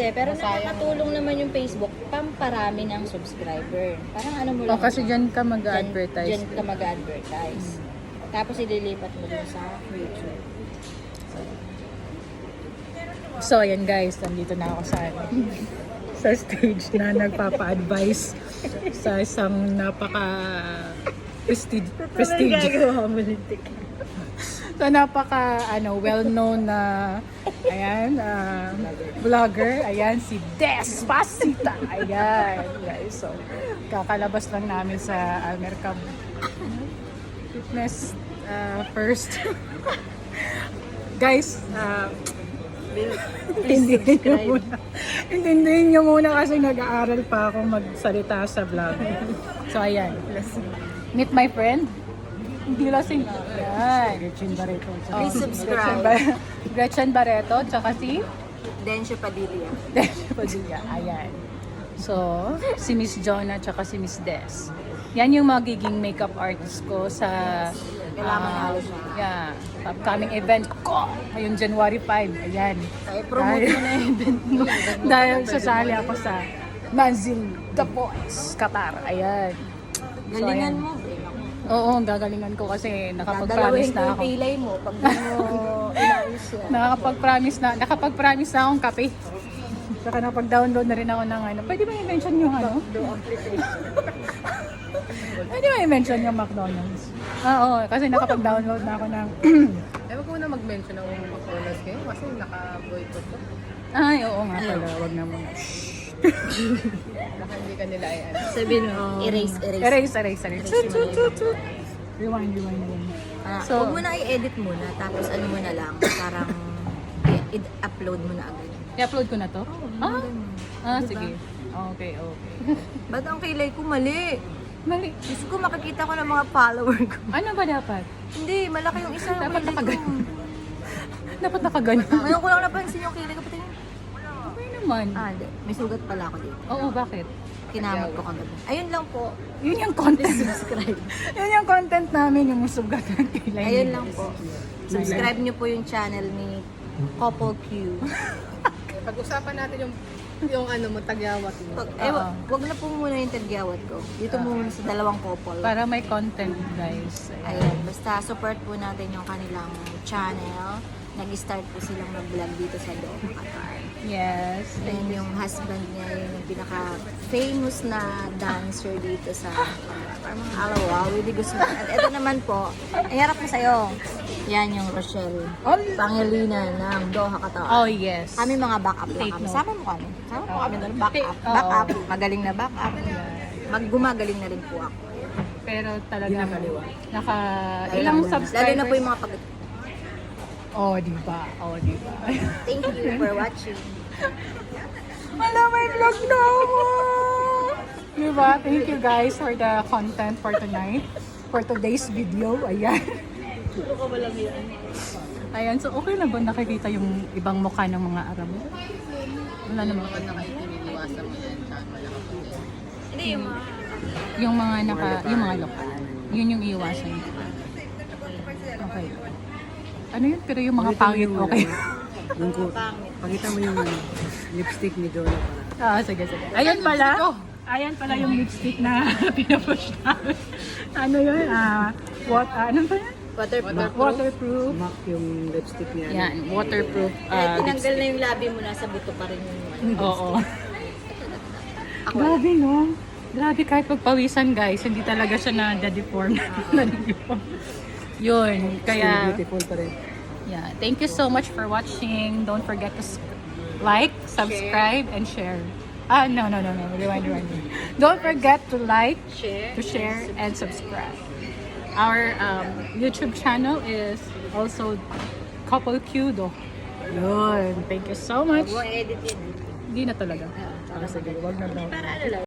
Hindi, pero nakakatulong naman yung Facebook pamparami ng subscriber. Parang ano mo lang. Kasi dyan ka mag-advertise. Diyan ka mag-advertise. Tapos ililipat mo dun sa YouTube. So, ayan guys, nandito na ako sa stage na nagpapa-advise sa isang prestigious. Gagawa mo lintik. So, well-known na vlogger. Ayan, si Despacita. Ayan, guys. So, kakalabas lang namin sa Almercam Fitness first. Guys, intindihin nyo muna kasi nag-aaral pa ako magsalita sa vlog. So, ayan. Meet my friend. Hindi lasing. Ayan. Gretchen Barreto. Please subscribe. Gretchen Barreto. Tsaka si Densyo Padilla. Densyo Padilla. Ayan. So, si Miss Jonah tsaka si Miss Des. Yan yung magiging makeup artist ko sa upcoming event ko ngayong January 5. Ayan. Ay, promote mo na yung event mo. Dahil sasali ako sa Manzil The Boys, Qatar. Ayan. Galingan ayan. mo. Oo, gagalingan ko kasi nakapag-promise Dadalawin ko na yung ako. pilay mo pag di mo inayos yan. Nakapag-promise na akong kape. Saka napag-download na rin ako ng Pwede ba i-mention yung Pwede ba i-mention yung McDonald's? Oo, kasi nakapag-download na ako ng Ewan ko na mag-mention ng McDonald's ngayon kasi naka-boycott ko. Ay, oo nga pala. Wag na muna. Baka hindi ka nila ay ano. Sabihin mo, erase. Erase. Tut. Rewind. So, huwag mo na i-edit muna, tapos ano mo na lang, parang i-upload mo na agad. I-upload ko na to? Sige. Okay. Ba't ang kilay ko mali? Mali. Diyos ko, makikita ko ng mga follower ko. Ano ba dapat? Hindi, malaki yung isa ng Dapat kilay ko. nakaganyan. Dapat nakaganyan. Ngayon ko lang napansin yung kilay ko. Pati Okay naman. hindi. May sugat pala ako dito. Oo, bakit? Kinamot ko kagabi. Ayun lang po. Yun yung content. Subscribe. Yun yung content namin, yung sugat ng kilay. Ayun lang po. Subscribe niyo po yung channel ni Couple Q. Pag-usapan natin yung ano mo, tagyawat mo. Wag na po muna yung tagyawat ko. Dito muna sa dalawang couple. Para may content, guys. Ayan, basta support po natin yung kanilang channel. Nag-start po silang mag-vlog dito sa Doha, Qatar. Yes. And yung husband niya, yun yung pinaka-famous na dancer dito sa parang mga Alawa, Willie Guzman. At ito naman po, ay harap na sa'yo. Yan yung Rochelle Pangelina ng Doha, Qatar. Oh, yes. Kami mga backup lang Take kami. note. Sama mo kami. Sama mo kami doon. Backup. Oo. Backup. Magaling na backup. Gumagaling na rin po ako. Pero talagang ilang subscribers? Lalo na po yung mga pag... Oh, diba? Thank you for watching. Wala, may vlog na ako! Diba? Thank you guys for the content for tonight. For today's video. Ayan. Ayan, so okay na ba nakikita yung ibang mukha ng mga Arab? Wala naman. Baka nakikiniwasan mo yan, saan malaki po yan. Hindi yung mga... Yung mga lokal. Yun yung iiwasan ko. Okay. Ano yun? Pero yung mga pangit, okay. Yung ko, pakita mo yung lipstick ni Jonah para. Sige. Ayan pala. Ayan pala yung lipstick na pinapush namin. Ano yun? Ano ba yan? Waterproof. MAC yung lipstick niya. Yan, waterproof. tinanggal na yung labi mo, nasa buto pa rin yung Oo. Grabe no? Grabe kahit pagpawisan guys, hindi talaga siya na-deform. Yun, kaya... Beautiful pa rin. Yeah, thank you so much for watching. Don't forget to like, subscribe, and share. No. Rewind. Don't forget to like, share, and subscribe. Our YouTube channel is also Couple Q do. Yun. Thank you so much. edit yun. Hindi na talaga. Sige, wag na daw. Para ano lang.